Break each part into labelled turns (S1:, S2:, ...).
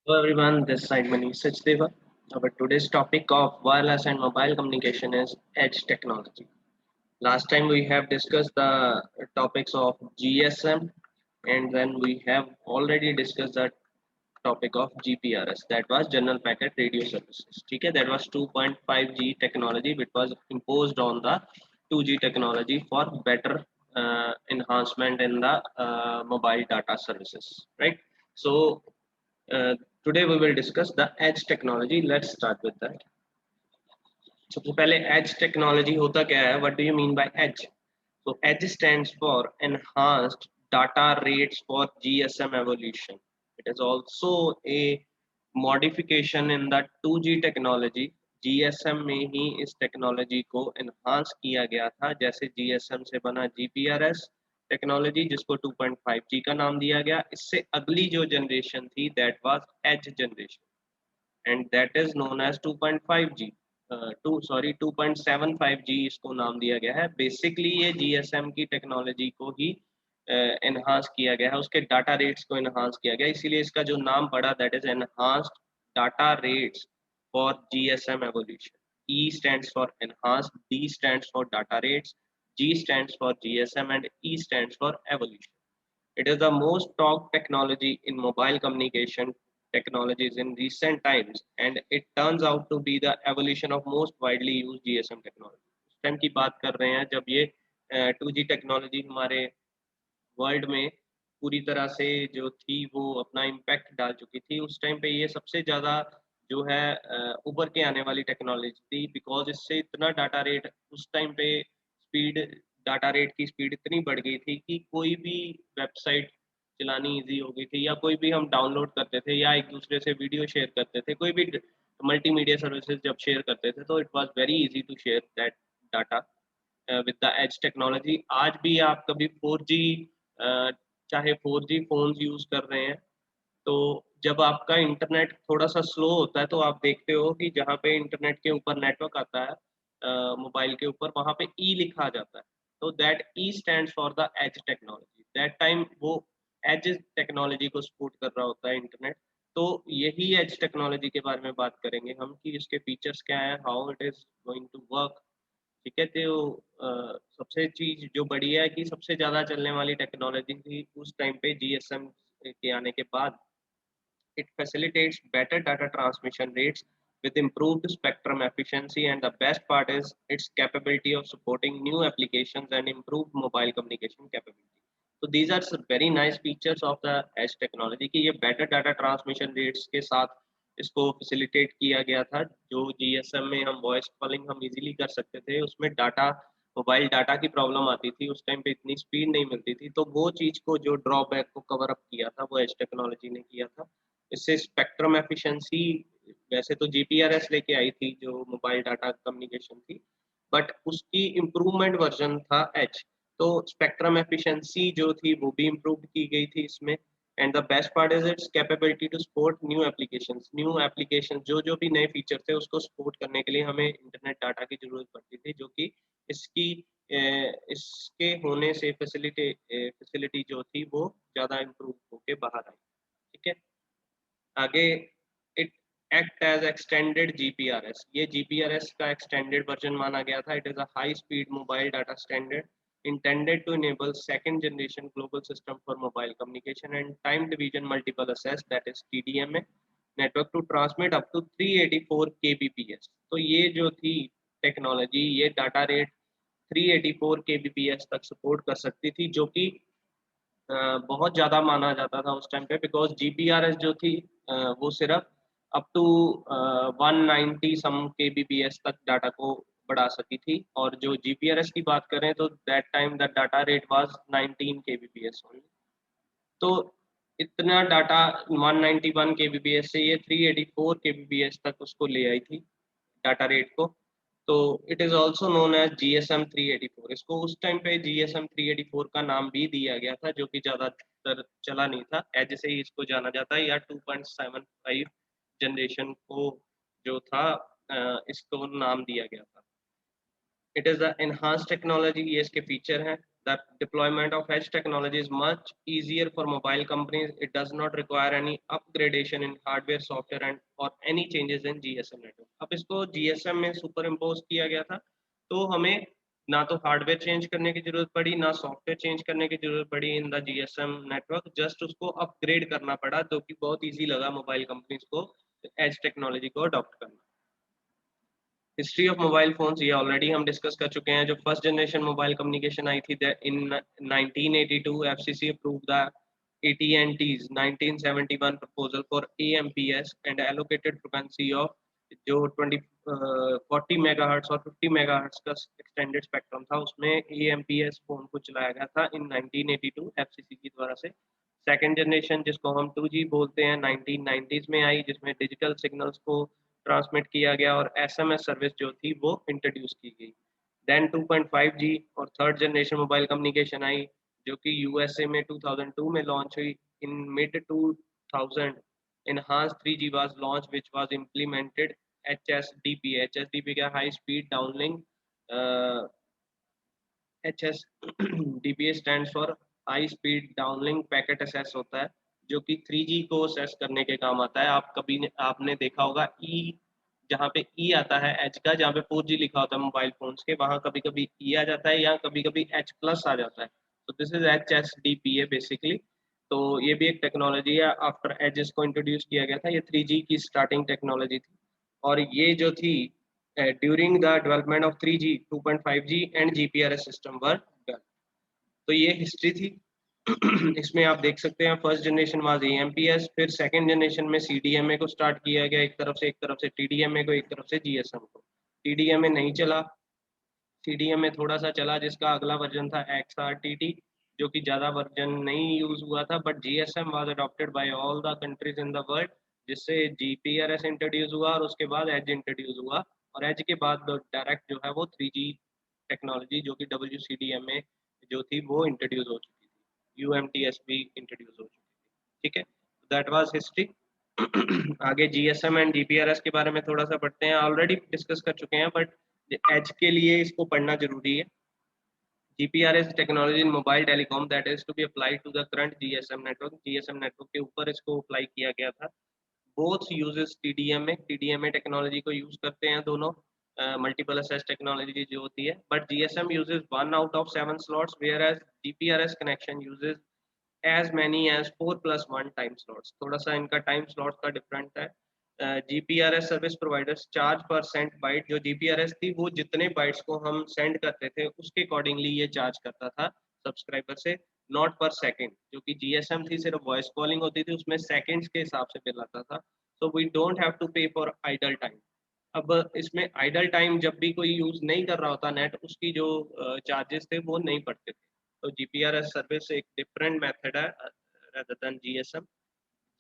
S1: Hello everyone, this side Manish Sachdeva. Our today's topic of wireless and mobile communication is edge technology. Last time we have discussed the topics of GSM and then we have already discussed the topic of GPRS, that was General Packet Radio Services. Okay, that was 2.5G technology which was imposed on the 2G technology for better enhancement in the mobile data services, right? So uh, today we will discuss the edge technology. Let's start with that. सबसे पहले edge technology होता क्या है? What do you mean by edge? So edge stands for enhanced data rates for GSM evolution. It is also a modification in the 2G technology. GSM में ही इस technology को enhance किया गया था, जैसे GSM से बना GPRS टेक्नोलॉजी जिसको 2.5G का नाम दिया गया. इससे अगली जो जनरेशन थी that was edge generation and that is known as 2.5G. 2.75G इसको नाम दिया गया है. बेसिकली ये GSM की टेक्नोलॉजी को ही एनहांस किया गया है, उसके डाटा रेट्स को एनहांस किया गया, इसीलिए इसका जो नाम पड़ा that is enhanced data rates for GSM evolution. E stands for enhanced, D stands for data rates, G stands for GSM and E stands for evolution. It is the most talked technology in mobile communication technologies in recent times, and it turns out to be the evolution of most widely used GSM technology. उस time की बात कर रहे हैं जब ये 2G technology हमारे world में पूरी तरह से जो थी वो अपना इम्पैक्ट डाल चुकी थी. उस टाइम पे ये सबसे ज़्यादा जो है उभर के आने वाली टेक्नोलॉजी थी, बिकॉज इससे इतना डाटा रेट उस टाइम पे स्पीड डाटा रेट की स्पीड इतनी बढ़ गई थी कि कोई भी वेबसाइट चलानी इजी हो गई थी, या कोई भी हम डाउनलोड करते थे या एक दूसरे से वीडियो शेयर करते थे, कोई भी मल्टीमीडिया सर्विसेज जब शेयर करते थे तो it was very easy to share that data with the EDGE technology. आज भी आप कभी 4G चाहे 4G फोन्स यूज कर रहे हैं तो जब आपका इंटरनेट थोड़ा सा स्लो होता है तो आप देखते हो कि जहाँ पे इंटरनेट के ऊपर नेटवर्क आता है मोबाइल के ऊपर, वहाँ पे ई लिखा जाता है. तो that E stands for the EDGE technology. That time वो एज टेक्नोलॉजी को सपोर्ट कर रहा होता है इंटरनेट. तो यही एज टेक्नोलॉजी के बारे में बात करेंगे हम कि इसके फीचर्स क्या है, how it is going to work. ठीक है, तो सबसे चीज जो बढ़िया है कि सबसे ज्यादा चलने वाली टेक्नोलॉजी थी उस टाइम पे GSM के आने के बाद. It facilitates better data transmission rates with improved spectrum efficiency, and the best part is its capability of supporting new applications and improved mobile communication capability. So these are some very nice features of the edge technology कि ये better data transmission rates के साथ इसको facilitate किया गया था. जो GSM में हम voice calling हम easily कर सकते थे, उसमें डाटा मोबाइल डाटा की प्रॉब्लम आती थी, उस टाइम पे इतनी स्पीड नहीं मिलती थी, तो वो चीज़ को जो ड्रॉबैक को कवर अप किया था वो एज टेक्नोलॉजी ने किया था. इससे स्पेक्ट्रम एफिशिएंसी, वैसे तो GPRS लेके आई थी जो मोबाइल डाटा कम्युनिकेशन थी, बट उसकी इम्प्रूवमेंट वर्जन था एच. तो स्पेक्ट्रम एफिशिएंसी जो थी वो भी इम्प्रूव की गई थी इसमें. And the best part is its capability to support new application. जो भी नए फीचर थे उसको सपोर्ट करने के लिए हमें इंटरनेट डाटा की जरूरत पड़ती थी, जो कि इसकी इसके होने से फैसिलिटी जो थी वो ज़्यादा इम्प्रूव होके बाहर आई. ठीक है, आगे it act as extended GPRS. ये GPRS का एक्सटेंडेड वर्जन माना गया था. It is a high speed mobile data standard intended to enable second generation global system for mobile communication and time division multiple access, that is TDMA network to transmit up to 384 kbps. तो ये जो थी technology, ये data rate 384 kbps तक support कर सकती थी, जो कि बहुत ज़्यादा माना जाता था उस टाइम पे, बिकॉज GPRS जो थी वो सिर्फ अप टू 190 सम kbps तक डाटा को बढ़ा सकी थी. और जो GPRS की बात करें तो that time the data rate was 19 kbps only. तो इतना डाटा 191 kbps से ये 384 kbps तक उसको ले आई थी डाटा रेट को. तो it is also known as GSM 384. इसको उस टाइम पे GSM 384 का नाम भी दिया गया था, जो कि ज्यादातर चला नहीं था, एज से ही इसको जाना जाता है, या 2.75 जनरेशन को जो था इसको नाम दिया गया था. It is the enhance technology, ये इसके फीचर हैं. The deployment of edge technology is much easier for mobile companies. It does not require any upgradation in hardware, software and or any changes in GSM network. अब इसको GSM में super impose किया गया था, तो हमें ना तो हार्डवेयर चेंज करने की जरूरत पड़ी, ना सॉफ्टवेयर चेंज करने की जरूरत पड़ी इन द GSM नेटवर्क, जस्ट उसको अपग्रेड करना पड़ा, जो कि बहुत ईजी लगा मोबाइल कंपनीज को एज टेक्नोलॉजी को अडॉप्ट करना। हिस्ट्री ऑफ मोबाइल फोन्स ये ऑलरेडी हम डिस्कस कर चुके हैं। जो first generation mobile communication I थी इन 1982 FCC approve the AT&T's 1971 proposal for AMPS and allocated frequency of जो 40 मेगाहर्ट्ज और 50 मेगाहर्ट्ज का एक्सटेंडेड स्पेक्ट्रम था, उसमें AMPS फोन को चलाया गया था इन 1982 एफसीसी की द्वारा से। सेकेंड जनरेशन जिसको हम 2G बोलते हैं 1990s में आई, जिसमें डिजिटल सिग्नल्स को ट्रांसमिट किया गया और SMS सर्विस जो थी वो इंट्रोड्यूस की गई। देन 2.5G और third generation mobile communication I, जो कि USA में 2002 में लॉन्च हुई। In mid 2000 enhanced 3G was launched which was implemented HSDP। HSDP क्या, high speed downlink. HSDP stands for high speed downlink packet assess होता है, जो कि 3G को असेस करने के काम आता है। आपने देखा होगा जहाँ पे ई आता है एच का, जहाँ पे 4G लिखा होता है मोबाइल फोन्स के, वहाँ कभी कभी ई आ जाता है या कभी कभी H प्लस आ जाता है। तो दिस इज HSDP है बेसिकली। तो ये भी एक टेक्नोलॉजी है, आफ्टर एजेस को इंट्रोड्यूस किया गया था। ये 3G की स्टार्टिंग टेक्नोलॉजी थी, और ये जो थी during the development of 3G 2.5G and GPRS system were developed. तो ये हिस्ट्री थी। इसमें आप देख सकते हैं फर्स्ट जनरेशन वाज AMPS, फिर सेकंड जनरेशन में CDMA को स्टार्ट किया गया, एक तरफ से TDMA को, एक तरफ से GSM को। TDMA नहीं चला, CDMA थोड़ा सा चला, जिसका अगला वर्जन था XRTT, जो कि ज़्यादा वर्जन नहीं यूज हुआ था। But GSM was adopted by all the countries in the world, जिससे GPRS इंट्रोड्यूस हुआ और उसके बाद एज इंट्रोड्यूस हुआ, और एज के बाद डायरेक्ट जो है वो 3G टेक्नोलॉजी जो कि WCDMA जो थी वो इंट्रोड्यूस हो चुकी थी, UMTS भी इंट्रोड्यूस हो चुकी थी। ठीक है, दैट वाज हिस्ट्री। आगे GSM एंड GPRS के बारे में थोड़ा सा पढ़ते हैं, ऑलरेडी डिस्कस कर चुके हैं, बट एज के लिए इसको पढ़ना जरूरी है। GPRS technology in mobile telecom that is to be applied to the current GSM network। GSM network के ऊपर इसको अप्लाई किया गया था। both uses TDMA टेक्नोलॉजी को यूज करते हैं दोनों, मल्टीपल असेस टेक्नोलॉजी जो होती है। But GSM uses 1 out of 7 slots whereas GPRS connection uses as many as 4+1 time slots. थोड़ा सा इनका टाइम स्लॉट्स का डिफरेंट है। GPRS सर्विस प्रोवाइडर्स चार्ज पर सेंट बाइट। जो GPRS थी वो जितने बाइट्स को हम सेंड करते थे उसके अकॉर्डिंगली ये चार्ज करता था सब्सक्राइबर से, नॉट पर सेकंड। जो कि GSM थी सिर्फ वॉइस कॉलिंग होती थी, उसमें सेकंड्स के हिसाब से बिल आता था। So we don't have to pay for idle time. अब इसमें आइडल टाइम जब भी कोई यूज नहीं कर रहा होता नेट, उसकी जो चार्जेस थे वो नहीं पड़ते थे। तो GPRS सर्विस एक डिफरेंट मेथड है rather than GSM।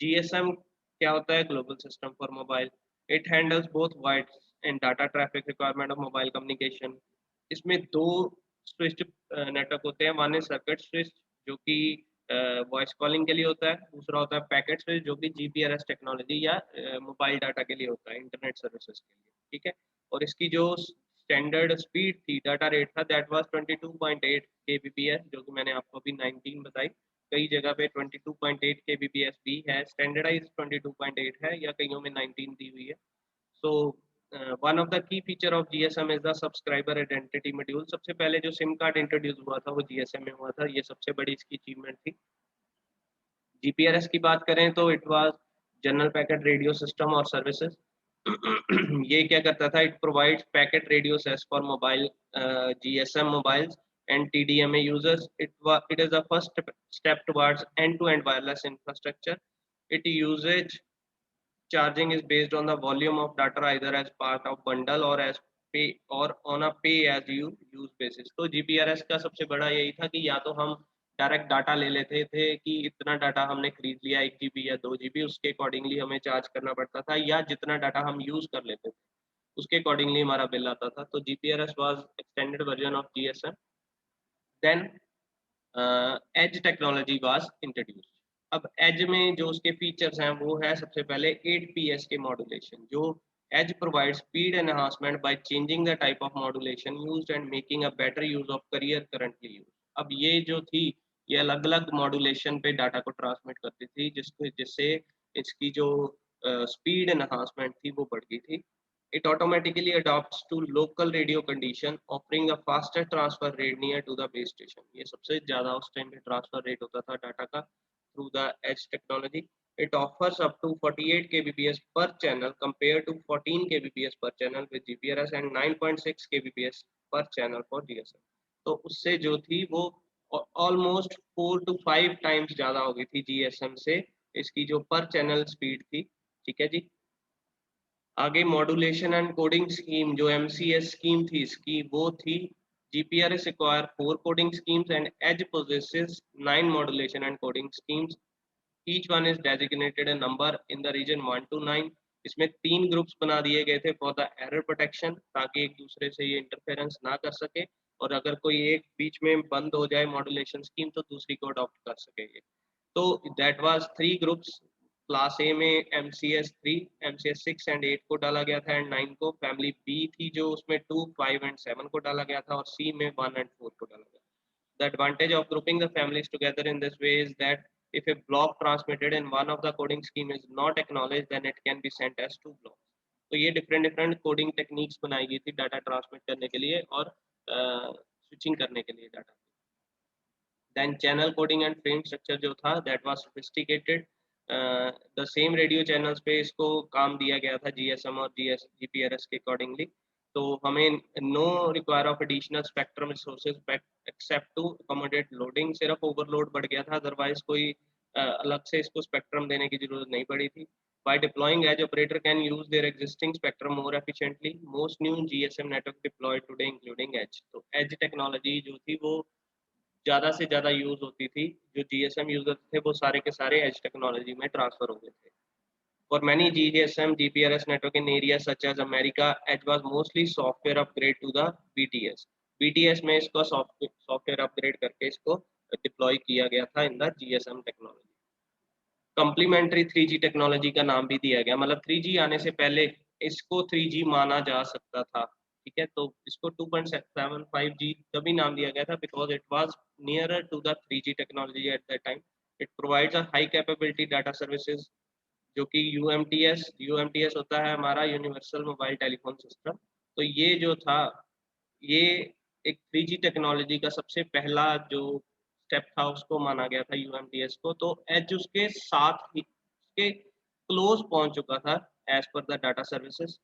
S1: GSM क्या होता है? Global system for mobile. It handles both wide and data traffic requirement of mobile communication. इसमें दो स्विच नेटवर्क होते हैं, वन इज सर्किट स्विच जो कि वॉइस कॉलिंग के लिए होता है, दूसरा होता है पैकेट स्विच जो कि GPRS टेक्नोलॉजी या मोबाइल डाटा के लिए होता है, इंटरनेट सर्विसेज के लिए। ठीक है, और इसकी जो स्टैंडर्ड स्पीड थी, डाटा रेट था, दैट वाज 22.8 kbps, जो कि मैंने आपको अभी 19 बताई। कई जगह पे 22.8 kbps भी है, स्टैंडर्डाइज 22.8 है, या कईयों में 19 दी हुई है। So one of the key feature of GSM is the subscriber identity module. सबसे पहले जो सिम कार्ड इंट्रोड्यूस हुआ था वो GSM में हुआ था, ये सबसे बड़ी इसकी अचीवमेंट थी। GPRS की बात करें तो it was general packet radio system और सर्विसेज। ये क्या करता था? It provides packet radio access for mobile GSM mobiles and TDMA users। It is the first step towards end-to-end wireless infrastructure। It usage charging is based on the volume of data either as part of bundle or as pay or on a pay as you use basis। तो GPRS का सबसे बड़ा यही था कि या तो हम डायरेक्ट डाटा ले लेते थे कि इतना डाटा हमने खरीद लिया 1 GB या 2 GB, उसके अकॉर्डिंगली हमें चार्ज करना पड़ता था, या जितना डाटा हम यूज कर लेते थे उसके अकॉर्डिंगली हमारा बिल आता था। तो GPRS was extended version of GSM। Then EDGE technology was introduce. अब एज में जो उसके फीचर्स हैं वो है सबसे पहले 8PS के मॉड्यूलेशन। जो EDGE provide speed enhancement by changing the type of modulation used and making a better use of carrier currently use. अब ये जो थी ये अलग अलग मॉड्यूलेशन पे डाटा को ट्रांसमिट करती थी, जिससे इसकी जो स्पीड एनहांसमेंट थी वो बढ़ गई थी। It automatically adapts to local radio condition, offering a faster transfer rate near to the base station. ये सबसे ज़्यादा उस टाइम पे ट्रांसफर रेट होता था डाटा का through the edge technology. It offers up to 48 kbps per channel compared to 14 kbps per channel with GPRS and 9.6 kbps per channel for GSM. तो उससे जो थी वो ऑलमोस्ट 4 to 5 टाइम्स ज़्यादा हो गई थी GSM से, इसकी जो पर चैनल स्पीड थी। ठीक है जी। आगे मॉड्यूलेशन एंड कोडिंग स्कीम, जो MCS स्कीम थी इसकी, वो थी GPRS require 4 coding schemes and Edge possesses 9 modulation and coding schemes. Each one is designated a number in the region 1 to 9. इसमें 3 ग्रुप्स बना दिए गए थे फॉर द एरर प्रोटेक्शन, ताकि एक दूसरे से ये इंटरफेरेंस ना कर सके, और अगर कोई एक बीच में बंद हो जाए मॉड्यूलेशन स्कीम तो दूसरी को अडॉप्ट कर सके। तो दैट वाज 3 ग्रुप्स। क्लास ए में MCS 3, MCS 6 एंड 8 को डाला गया था एंड 9 को। फैमिली बी थी जो उसमें 2, 5 एंड 7 को डाला गया था, और सी में 1 एंड 4 को डाला गया। The advantage of grouping the families together in this way is that if a block transmitted in one of the coding scheme is not acknowledged, then it can be sent as 2 blocks. तो ये different coding techniques बनाई गई थी data transmit करने के लिए और switching करने के लिए data. Then channel coding and frame structure जो था that was sophisticated. The same radio channels पे इसको काम दिया गया था GSM और GPRS के accordingly. तो हमें no require of additional spectrum resources except to accommodate loading. सिर्फ overload बढ़ गया था, otherwise कोई अलग से इसको spectrum देने की जरूरत नहीं पड़ी थी. By deploying edge, operator can use their existing spectrum more efficiently. Most new GSM network deployed today including edge. तो edge technology जो थी वो ज़्यादा से ज़्यादा यूज होती थी। जो GSM यूजर थे वो सारे के सारे एज टेक्नोलॉजी में ट्रांसफर हो गए थे। For many GSM GPRS network in areas such as America, edge was mostly software upgrade to the BTS. BTS में इसको सॉफ्टवेयर अपग्रेड करके इसको डिप्लॉय किया गया था in the GSM technology. Complementary 3G technology का नाम भी दिया गया, मतलब 3G आने से पहले इसको 3G माना जा सकता था। ठीक है, तो इसको 2.75G तभी नाम दिया गया था because it was nearer to the 3G technology at that time. It provides a high capability data services, जो कि यूएमटीएस होता है हमारा यूनिवर्सल मोबाइल टेलीफोन सिस्टम। तो ये जो था ये एक 3G टेक्नोलॉजी का सबसे पहला जो स्टेप था उसको माना गया था यूएमटीएस को। तो एज उसके साथ ही उसके क्लोज पहुंच चुका था as per the data services.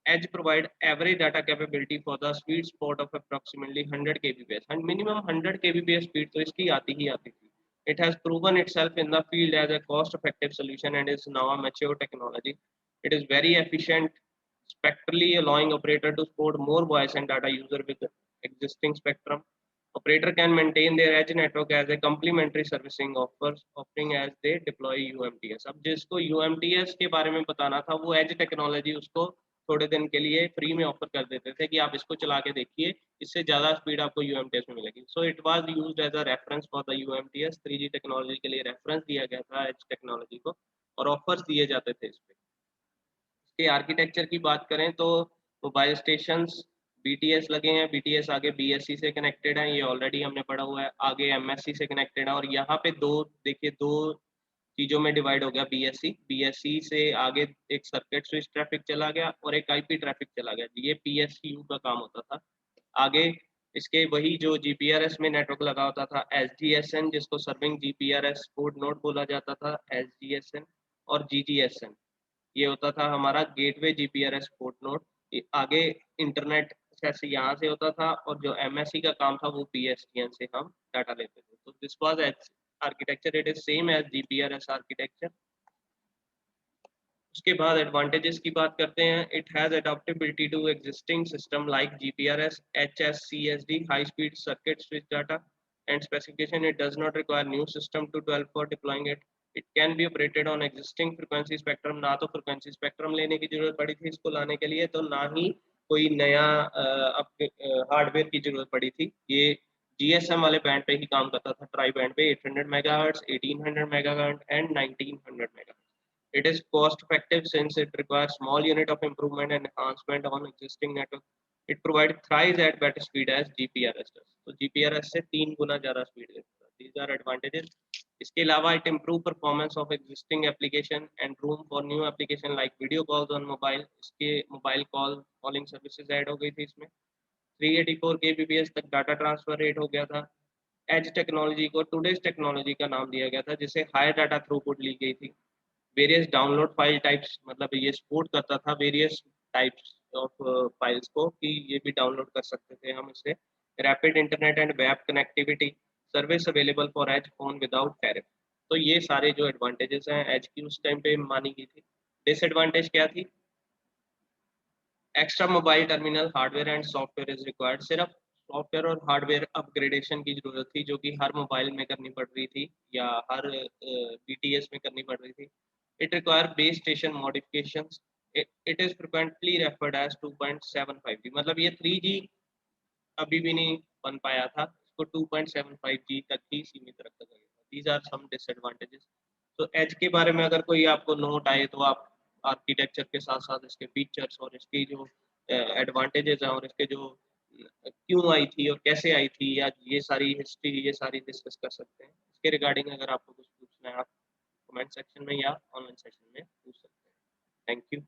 S1: Edge provide average data capability for the sweet spot of approximately 100 kbps and minimum 100 kbps speed तो इसकी आती ही आती थी। It has proven itself in the field as a cost-effective solution and is now a mature technology. It is very efficient, spectrally allowing operator to support more voice and data user with existing spectrum. Operator can maintain their edge network as a complementary servicing offering as they deploy UMTS. अब जिसको UMTS के बारे में बताना था वो edge technology उसको थोड़े दिन के लिए फ्री में ऑफर कर देते थे कि आप इसको चला के देखिए, इससे ज़्यादा स्पीड आपको UMTS में मिलेगी। So it was used as a reference for the UMTS। 3G technology के लिए रेफरेंस दिया गया था एज टेक्नोलॉजी को, और ऑफर्स दिए जाते थे इस पे। इसके आर्किटेक्चर की बात करें तो मोबाइल स्टेशंस BTS लगे हैं, BTS आगे BSC से कनेक्टेड है, ये ऑलरेडी हमने पढ़ा हुआ है। आगे MSC से कनेक्टेड है, और यहाँ पे दो देखिए दो चीजों में डिवाइड हो गया BSC से आगे एक सर्किट स्विच ट्रैफिक चला गया और एक IP ट्रैफिक चला गया। ये PSU का काम होता था। आगे इसके वही जो GPRS में नेटवर्क लगा होता था SGSN, जिसको सर्विंग GPRS पोर्ट नोड बोला जाता था SGSN, और GGSN ये होता था हमारा गेटवे GPRS पोर्ट नोड। आगे इंटरनेट जैसे यहाँ से होता था, और जो MSC का काम था वो PSTN से हम डाटा लेते थे। तो this was architecture, it is same as GPRS architecture. उसके बाद एडवांटेजेस की बात करते हैं। It has adaptability to existing system like GPRS, HSCSD, high speed circuit switch data and specification. It does not require new system to develop for deploying it. It can be operated on existing frequency spectrum. ना तो frequency spectrum लेने की जरूरत पड़ी थी इसको लाने के लिए, तो ना ही कोई नया हार्डवेयर की जरूरत पड़ी थी। ये GSM वाले बैंड पे ही काम करता था, ट्राई बैंड पे 800 megahertz, 1800 megahertz and 1900 megahertz. It is cost effective since it requires small unit of improvement and enhancement on existing network. It provide thrice at better speed as GPRS. तो GPRS से 3 गुना ज़्यादा speed देता है। These are advantages. इसके अलावा it improve performance of existing application and room for new application like video calls on mobile. इसके mobile calling services add हो गई थी इसमें। 384 kbps तक डाटा ट्रांसफर रेट हो गया था। एज टेक्नोलॉजी को टुडेज टेक्नोलॉजी का नाम दिया गया था, जिसे हाई डाटा थ्रूपुट ली गई थी। वेरियस डाउनलोड फाइल टाइप्स, मतलब ये सपोर्ट करता था वेरियस टाइप्स ऑफ फाइल्स को, कि ये भी डाउनलोड कर सकते थे हम इससे। Rapid internet and web connectivity, service available for EDGE phone without tariff. तो ये सारे जो एडवांटेजेस हैं एज की उस टाइम पे मानी गई थी। डिसएडवांटेज क्या थी? Extra mobile terminal hardware and software is required. सिर्फ सॉफ्टवेयर और हार्डवेयर अपग्रेडेशन की जरूरत थी, जो कि हर मोबाइल में करनी पड़ रही थी या हर बीटीएस में करनी पड़ रही थी। It require base station modifications. It is frequently referred as 2.75G। मतलब ये 3G अभी भी नहीं बन पाया था, इसको 2.75G तक ही सीमित रखा गया था। These are some disadvantages. तो एज के बारे में अगर कोई आपको नोट आए तो आप आर्किटेक्चर के साथ साथ इसके फीचर्स और इसकी जो एडवांटेजेस हैं और इसके जो क्यों आई थी और कैसे आई थी, या ये सारी हिस्ट्री ये सारी डिस्कस कर सकते हैं। इसके रिगार्डिंग अगर आपको कुछ पूछना है आप कमेंट सेक्शन में या ऑनलाइन सेशन में पूछ सकते हैं। Thank you.